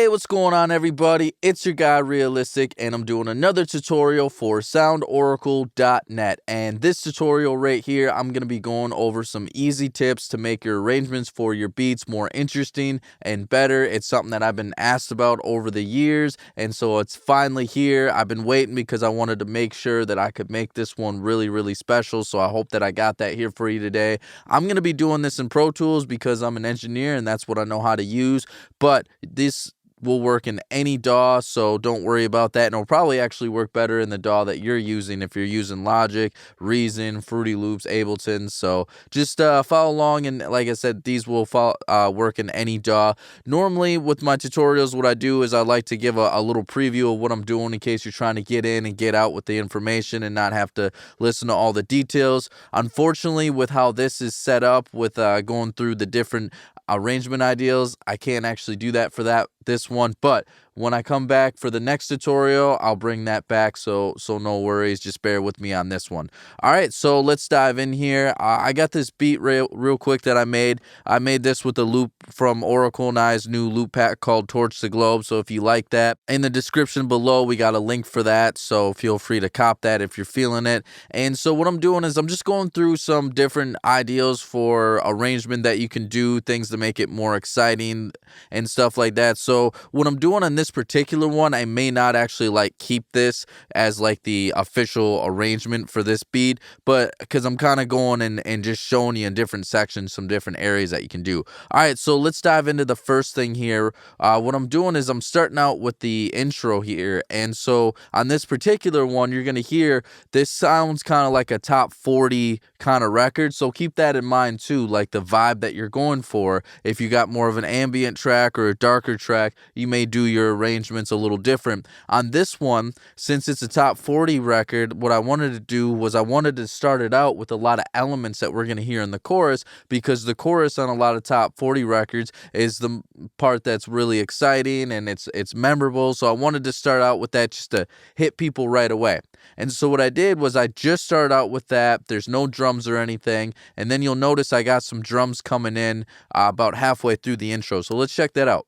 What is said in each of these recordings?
What's going on, everybody? It's your guy Realistic, and I'm doing another tutorial for SoundOracle.net. And this tutorial right here, I'm going to be going over some easy tips to make your arrangements for your beats more interesting and better. It's something that I've been asked about over the years, and so it's finally here. I've been waiting because I wanted to make sure that I could make this one really special, so I hope that I got that here for you today. I'm going to be doing this in Pro Tools because I'm an engineer and that's what I know how to use, but this will work in any DAW, so don't worry about that. And it'll probably actually work better in the DAW that you're using if you're using Logic, Reason, Fruity Loops, Ableton. So just follow along, and like I said, these will work in any DAW. Normally with my tutorials, what I do is I like to give a little preview of what I'm doing in case you're trying to get in and get out with the information and not have to listen to all the details. Unfortunately, with how this is set up, with going through the different arrangement ideas, I can't actually do that for this one, but when I come back for the next tutorial, I'll bring that back, so no worries, just bear with me on this one. All right, so let's dive in here. I got this beat real quick that I made. I made this with a loop from Oracle and I's new loop pack called Torch the Globe, so if you like that, in the description below, we got a link for that, so feel free to cop that if you're feeling it. And so what I'm doing is I'm just going through some different ideas for arrangement that you can do, things to make it more exciting and stuff like that. So what I'm doing on this particular one, I may not actually keep this as the official arrangement for this beat, but because I'm kind of going and just showing you in different sections some different areas that you can do. All right, so let's dive into the first thing here. What I'm doing is I'm starting out with the intro here, and so on this particular one, you're gonna hear this sounds kind of like a top 40 kind of record, so keep that in mind too, like the vibe that you're going for. If you got more of an ambient track or a darker track, you may do your arrangements a little different. On this one, since it's a top 40 record, what I wanted to do was I wanted to start it out with a lot of elements that we're going to hear in the chorus, because the chorus on a lot of top 40 records is the part that's really exciting and it's memorable, so I wanted to start out with that just to hit people right away. And so what I did was I just started out with that. There's no drums or anything, and then you'll notice I got some drums coming in about halfway through the intro, so let's check that out.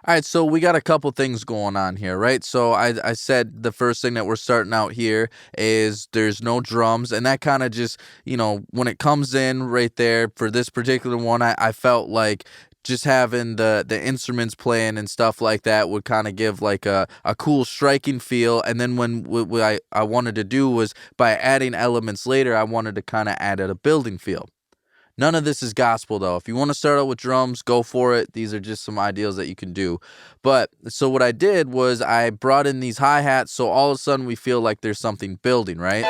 All right, so we got a couple things going on here, right? So I said the first thing that we're starting out here is there's no drums, and that kind of just, when it comes in right there for this particular one, I felt like just having the instruments playing and stuff like that would kind of give a cool striking feel. And then what I wanted to do was, by adding elements later, I wanted to kind of add a building feel. None of this is gospel, though. If you want to start out with drums, go for it. These are just some ideas that you can do. But so what I did was I brought in these hi-hats, so all of a sudden we feel like there's something building, right?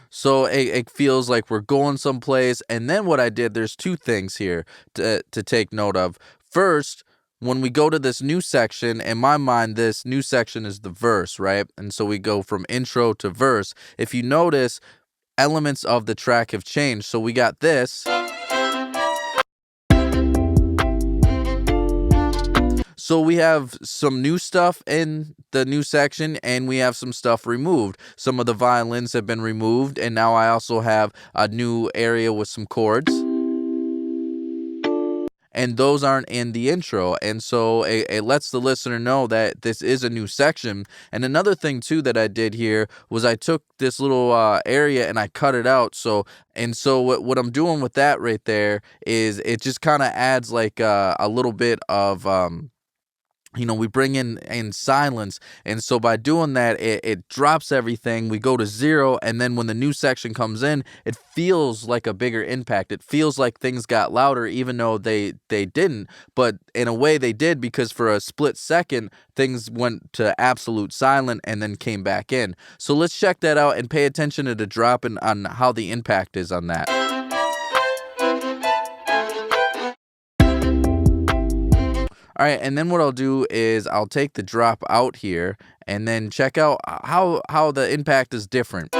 So it feels like we're going someplace. And then what I did, there's two things here to take note of. First, when we go to this new section, in my mind, this new section is the verse, right? And so we go from intro to verse. If you notice, elements of the track have changed. So we got this. So we have some new stuff in the new section, and we have some stuff removed. Some of the violins have been removed, and now I also have a new area with some chords. And those aren't in the intro, and so it lets the listener know that this is a new section. And another thing too that I did here was I took this little area and I cut it out. So what I'm doing with that right there is it just kind of adds a little bit of we bring in silence, and so by doing that, it drops everything. We go to 0, and then when the new section comes in, it feels like a bigger impact. It feels like things got louder, even though they didn't, but in a way they did, because for a split second, things went to absolute silent and then came back in. So let's check that out and pay attention to the drop and on how the impact is on that. All right, and then what I'll do is I'll take the drop out here and then check out how the impact is different.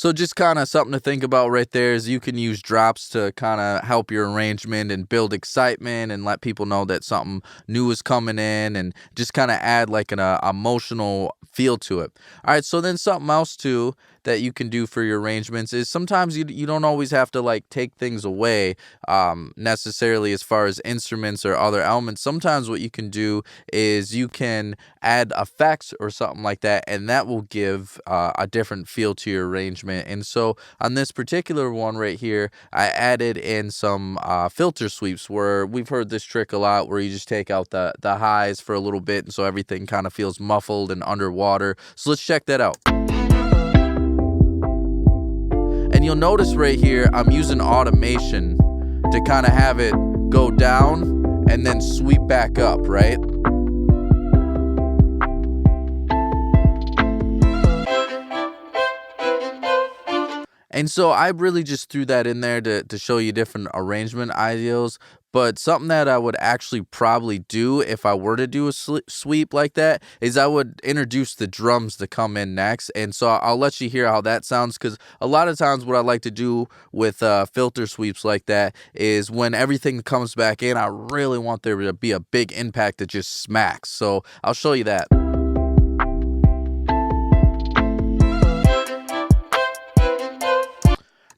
So just kind of something to think about right there is you can use drops to kind of help your arrangement and build excitement and let people know that something new is coming in and just kind of add like an emotional feel to it. All right, so then something else too that you can do for your arrangements is sometimes you don't always have to like take things away necessarily as far as instruments or other elements. Sometimes what you can do is you can add effects or something like that, and that will give a different feel to your arrangement. And so on this particular one right here, I added in some filter sweeps, where we've heard this trick a lot, where you just take out the highs for a little bit, and so everything kind of feels muffled and underwater. So let's check that out. And you'll notice right here, I'm using automation to kind of have it go down and then sweep back up, right? And so I really just threw that in there to show you different arrangement ideals. But something that I would actually probably do if I were to do a sweep like that is I would introduce the drums to come in next. And so I'll let you hear how that sounds, because a lot of times what I like to do with filter sweeps like that is when everything comes back in, I really want there to be a big impact that just smacks. So I'll show you that.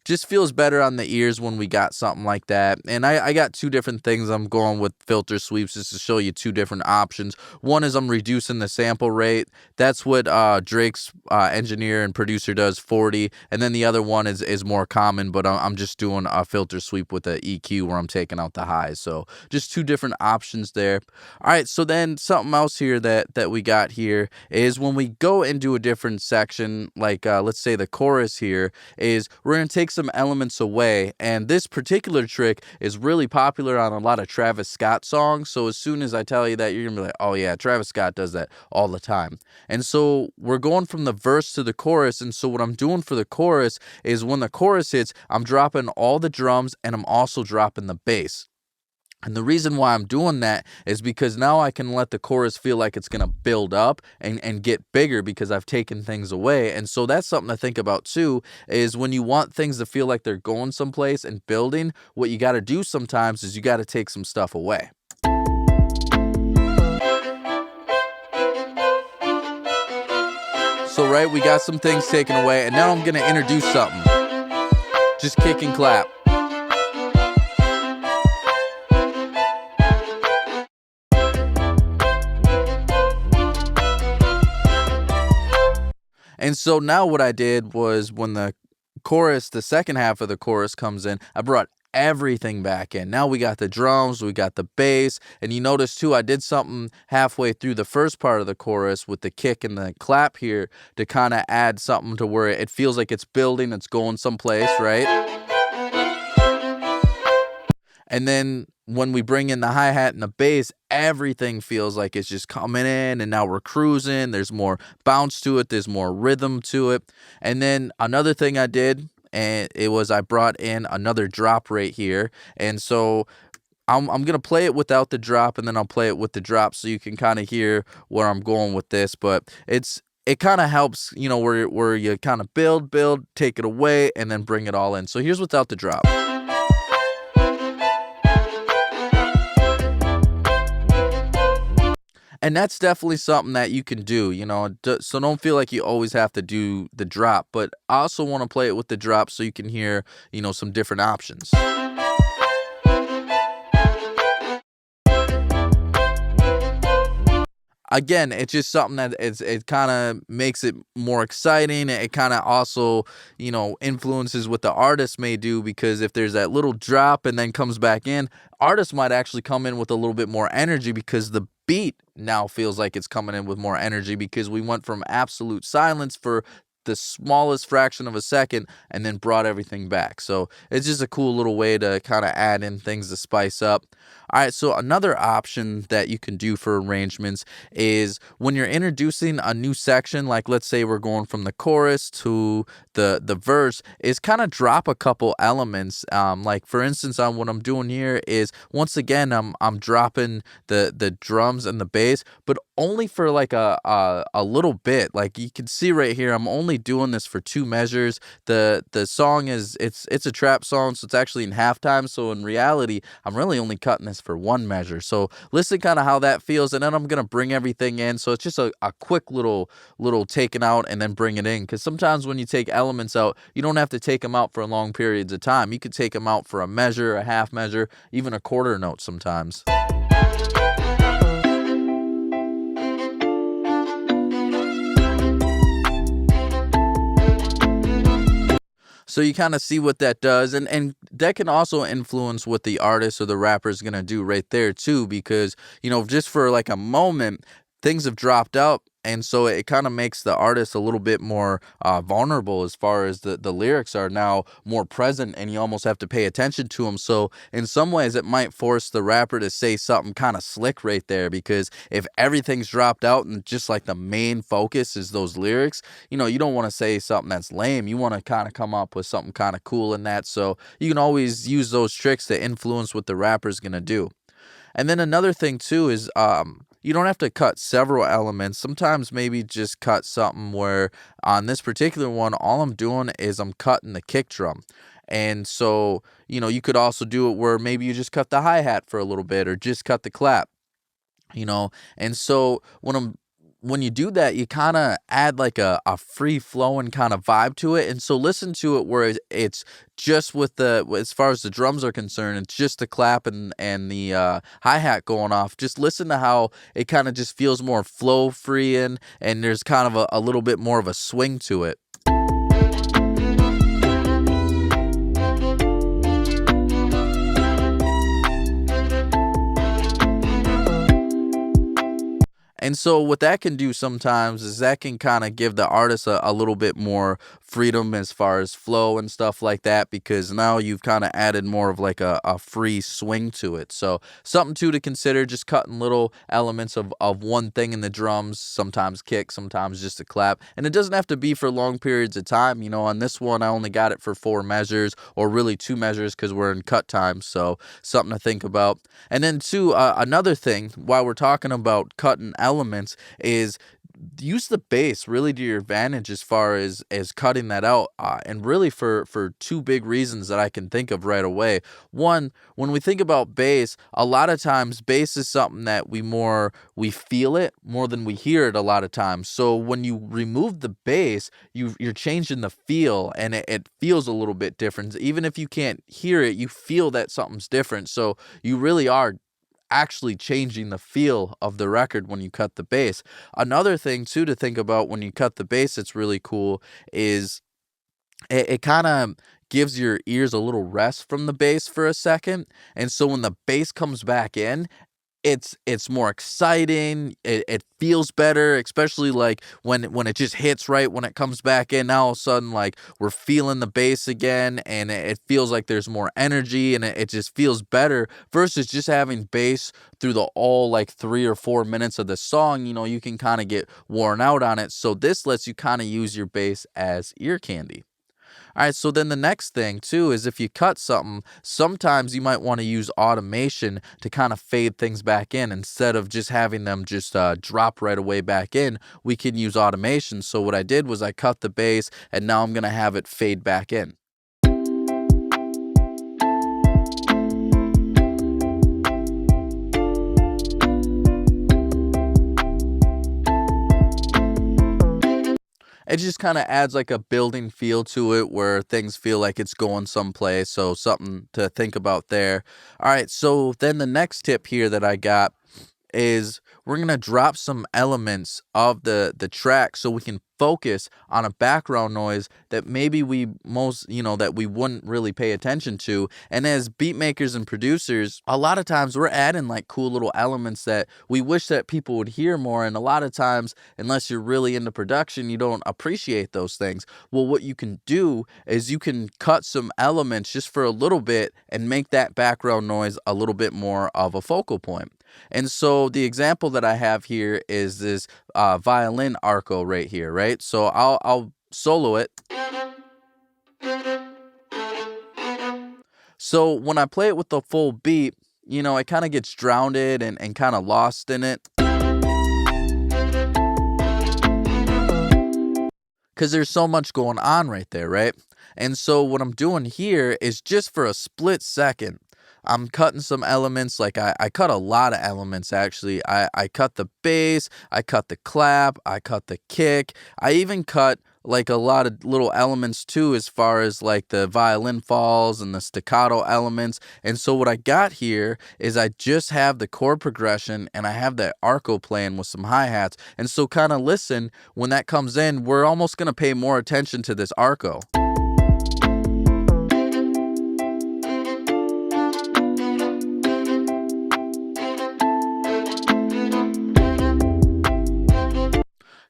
Just feels better on the ears when we got something like that. And I got two different things I'm going with filter sweeps, just to show you two different options. One is I'm reducing the sample rate. That's what Drake's engineer and producer does, 40. And then the other one is more common, but I'm just doing a filter sweep with the EQ where I'm taking out the highs. So just two different options there. All right, so then something else here that we got here is when we go into a different section, like let's say the chorus here, is we're going to take some elements away, and this particular trick is really popular on a lot of Travis Scott songs. So as soon as I tell you that, you're gonna be like, oh yeah, Travis Scott does that all the time. And so we're going from the verse to the chorus, and so what I'm doing for the chorus is when the chorus hits, I'm dropping all the drums and I'm also dropping the bass. And the reason why I'm doing that is because now I can let the chorus feel like it's going to build up and get bigger, because I've taken things away. And so that's something to think about too, is when you want things to feel like they're going someplace and building, what you got to do sometimes is you got to take some stuff away. So right, we got some things taken away, and now I'm going to introduce something. Just kick and clap. And so now what I did was when the chorus, the second half of the chorus comes in, I brought everything back in. Now we got the drums, we got the bass, and you notice too, I did something halfway through the first part of the chorus with the kick and the clap here to kind of add something to where it feels like it's building, it's going someplace, right? And then when we bring in the hi-hat and the bass, everything feels like it's just coming in, and now we're cruising. There's more bounce to it. There's more rhythm to it. And then another thing I did, and it was I brought in another drop right here. And so I'm going to play it without the drop, and then I'll play it with the drop so you can kind of hear where I'm going with this. But it kind of helps, you know, where you kind of build, take it away, and then bring it all in. So here's without the drop. And that's definitely something that you can do, you know, so don't feel like you always have to do the drop. But I also want to play it with the drop so you can hear, you know, some different options. Again, it's just something that it kind of makes it more exciting. It kind of also, you know, influences what the artist may do, because if there's that little drop and then comes back in, artists might actually come in with a little bit more energy, because the beat now feels like it's coming in with more energy, because we went from absolute silence for the smallest fraction of a second and then brought everything back. So it's just a cool little way to kind of add in things to spice up. All right, so another option that you can do for arrangements is when you're introducing a new section, like let's say we're going from the chorus to the verse, is kind of drop a couple elements. Like for instance, on what I'm doing here is, once again, I'm dropping the drums and the bass, but only for like a little bit. Like you can see right here, I'm only only doing this for 2 measures. The song is it's a trap song, so it's actually in halftime. So in reality, I'm really only cutting this for 1 measure. So listen kind of how that feels, and then I'm gonna bring everything in. So it's just a quick little taking out and then bring it in. Because sometimes when you take elements out, you don't have to take them out for long periods of time. You could take them out for a measure, a half measure, even a quarter note sometimes. So you kind of see what that does, and that can also influence what the artist or the rapper is gonna do right there too, because just for like a moment, things have dropped out, and so it kind of makes the artist a little bit more vulnerable as far as the lyrics are now more present, and you almost have to pay attention to them. So in some ways, it might force the rapper to say something kind of slick right there, because if everything's dropped out and just like the main focus is those lyrics, you don't want to say something that's lame. You want to kind of come up with something kind of cool in that. So you can always use those tricks to influence what the rapper's gonna do. And then another thing too is you don't have to cut several elements. Sometimes maybe just cut something where on this particular one, all I'm doing is I'm cutting the kick drum. And so, you could also do it where maybe you just cut the hi-hat for a little bit or just cut the clap. And so when you do that, you kind of add like a free flowing kind of vibe to it. And so listen to it where it's just with as far as the drums are concerned, it's just the clap and the hi-hat going off. Just listen to how it kind of just feels more flow free, and there's kind of a little bit more of a swing to it. And so what that can do sometimes is that can kind of give the artist a little bit more freedom as far as flow and stuff like that, because now you've kind of added more of like a free swing to it. So something to consider, just cutting little elements of one thing in the drums, sometimes kick, sometimes just a clap. And it doesn't have to be for long periods of time. On this one, I only got it for 4 measures, or really 2 measures because we're in cut time. So something to think about. And then too, another thing while we're talking about cutting elements is use the bass really to your advantage as far as cutting that out, and really for 2 big reasons that I can think of right away. One, when we think about bass, a lot of times bass is something that we feel it more than we hear it a lot of times. So when you remove the bass, you're changing the feel, and it feels a little bit different. Even if you can't hear it, you feel that something's different. So you really are actually changing the feel of the record when you cut the bass. Another thing too to think about when you cut the bass, it's really cool, is it kind of gives your ears a little rest from the bass for a second. And so when the bass comes back in, it's more exciting. It feels better, especially like when it just hits right when it comes back in. Now all of a sudden, like, we're feeling the bass again, and it feels like there's more energy, and it just feels better versus just having bass through the all like 3 or 4 minutes of the song. You can kind of get worn out on it. So this lets you kind of use your bass as ear candy. All right, so then the next thing too is if you cut something, sometimes you might want to use automation to kind of fade things back in instead of just having them just drop right away back in. We can use automation. So what I did was I cut the bass, and now I'm going to have it fade back in. It just kind of adds like a building feel to it where things feel like it's going someplace. So something to think about there. All right, so then the next tip here that I got is we're going to drop some elements of the track so we can focus on a background noise that maybe that we wouldn't really pay attention to. And as beat makers and producers, a lot of times we're adding like cool little elements that we wish that people would hear more. And a lot of times, unless you're really into production, you don't appreciate those things. Well, what you can do is you can cut some elements just for a little bit and make that background noise a little bit more of a focal point. And so the example that I have here is this violin arco right here, right? So I'll solo it. So when I play it with the full beat, it kind of gets drowned and kind of lost in it. because there's so much going on right there, right? And so what I'm doing here is just for a split second, I'm cutting some elements. Like I cut a lot of elements actually. I cut the bass, I cut the clap, I cut the kick. I even cut like a lot of little elements too, as far as like the violin falls and the staccato elements. And so what I got here is I just have the chord progression and I have that arco playing with some hi-hats. And so kind of listen, when that comes in, we're almost going to pay more attention to this arco.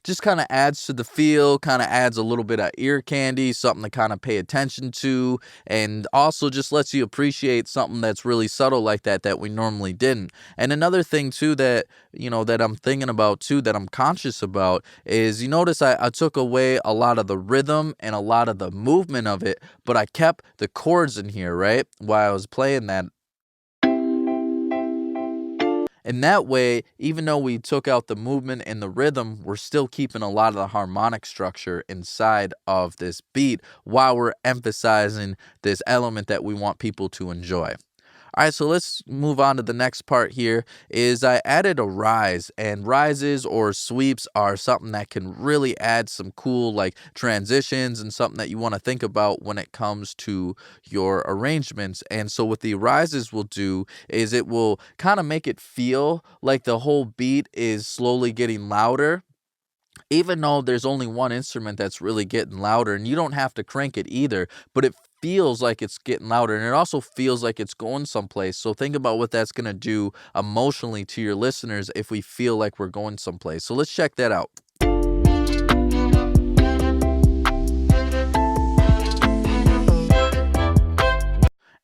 Just kind of adds to the feel, kind of adds a little bit of ear candy, something to kind of pay attention to, and also just lets you appreciate something that's really subtle like that we normally didn't. And another thing too that, that I'm thinking about too, that I'm conscious about is, you notice I took away a lot of the rhythm and a lot of the movement of it, but I kept the chords in here, right? While I was playing that. And that way, even though we took out the movement and the rhythm, we're still keeping a lot of the harmonic structure inside of this beat while we're emphasizing this element that we want people to enjoy. All right, so let's move on to the next part here. Is I added a rise, and rises or sweeps are something that can really add some cool like transitions and something that you want to think about when it comes to your arrangements. And so what the rises will do is it will kind of make it feel like the whole beat is slowly getting louder, even though there's only one instrument that's really getting louder, and you don't have to crank it either, but it feels like it's getting louder, and it also feels like it's going someplace. So think about what that's going to do emotionally to your listeners if we feel like we're going someplace. So let's check that out.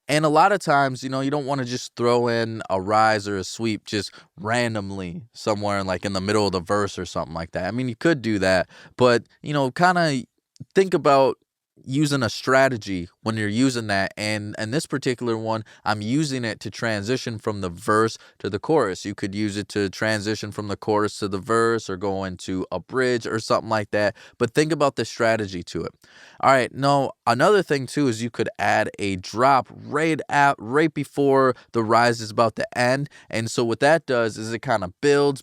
And a lot of times, you don't want to just throw in a rise or a sweep just randomly somewhere in the middle of the verse or something like that. I mean, you could do that, but, kind of think about using a strategy when you're using that. And this particular one, I'm using it to transition from the verse to the chorus. You could use it to transition from the chorus to the verse or go into a bridge or something like that. But think about the strategy to it. All right. No, another thing too is you could add a drop right before the rise is about to end. And so what that does is it kind of builds,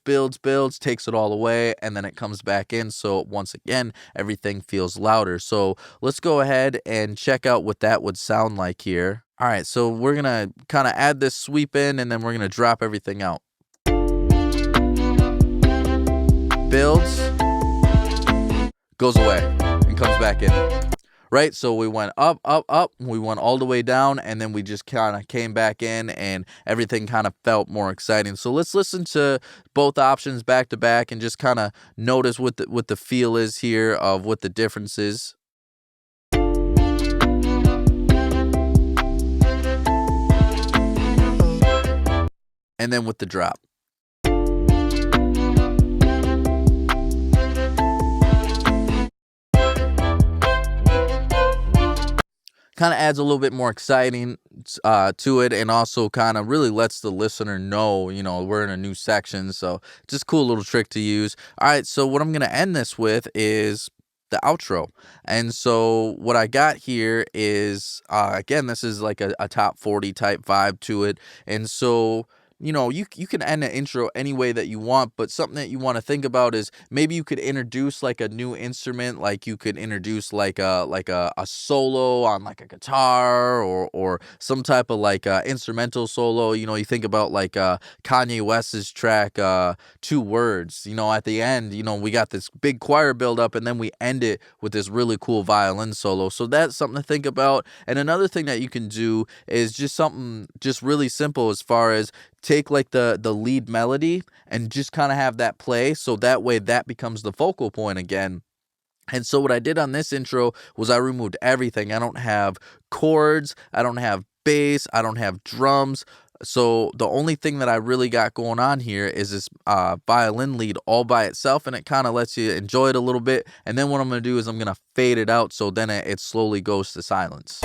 takes it all away, and then it comes back in. So once again, everything feels louder. So let's go ahead and check out what that would sound like here. All right, so we're going to kind of add this sweep in, and then we're going to drop everything out. Builds, goes away, and comes back in. Right, so we went up, we went all the way down, and then we just kind of came back in, and everything kind of felt more exciting. So let's listen to both options back to back and just kind of notice what the feel is here of what the difference is. And then with the drop. Kind of adds a little bit more exciting to it, and also kind of really lets the listener know, we're in a new section. So just cool little trick to use. All right, so what I'm going to end this with is the outro. And so what I got here is, again, this is like a top 40 type vibe to it. And so you can end the intro any way that you want, but something that you want to think about is maybe you could introduce like a new instrument, like you could introduce like a solo on like a guitar or some type of like instrumental solo. You think about like Kanye West's track 2 Words. At the end, we got this big choir build up, and then we end it with this really cool violin solo. So that's something to think about. And another thing that you can do is just something just really simple, as far as take like the lead melody and just kind of have that play, so that way that becomes the focal point again. And so what I did on this intro was I removed everything. I don't have chords, I don't have bass, I don't have drums. So the only thing that I really got going on here is this violin lead all by itself, and it kind of lets you enjoy it a little bit. And then what I'm going to do is I'm going to fade it out, so then it slowly goes to silence.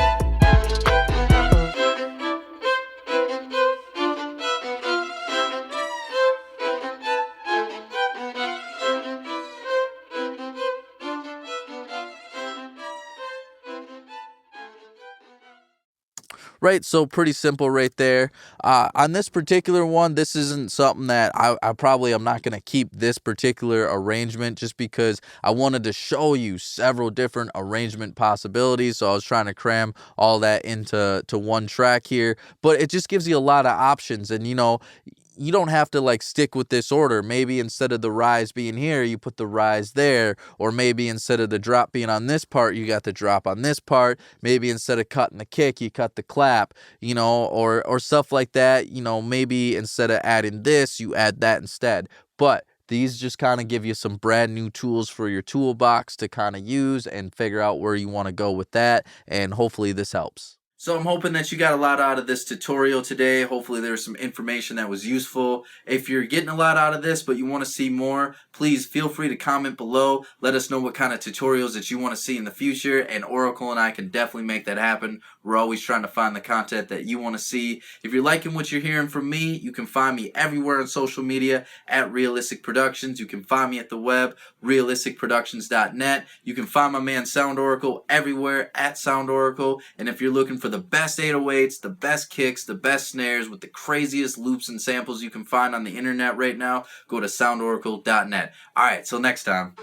right? So pretty simple right there. On this particular one, this isn't something that I probably am not going to keep this particular arrangement, just because I wanted to show you several different arrangement possibilities. So I was trying to cram all that into one track here, but it just gives you a lot of options. And you don't have to like stick with this order. Maybe instead of the rise being here, you put the rise there, or maybe instead of the drop being on this part, you got the drop on this part. Maybe instead of cutting the kick, you cut the clap, or stuff like that. Maybe instead of adding this, you add that instead. But these just kind of give you some brand new tools for your toolbox to kind of use and figure out where you want to go with that. And hopefully this helps. So I'm hoping that you got a lot out of this tutorial today. Hopefully there's some information that was useful. If you're getting a lot out of this, but you want to see more, please feel free to comment below. Let us know what kind of tutorials that you want to see in the future, and Oracle and I can definitely make that happen. We're always trying to find the content that you want to see. If you're liking what you're hearing from me, you can find me everywhere on social media at Realistic Productions. You can find me at the web, realisticproductions.net. You can find my man SoundOracle everywhere at SoundOracle. And if you're looking for the best 808s, the best kicks, the best snares with the craziest loops and samples you can find on the internet right now, go to SoundOracle.net. All right, till next time.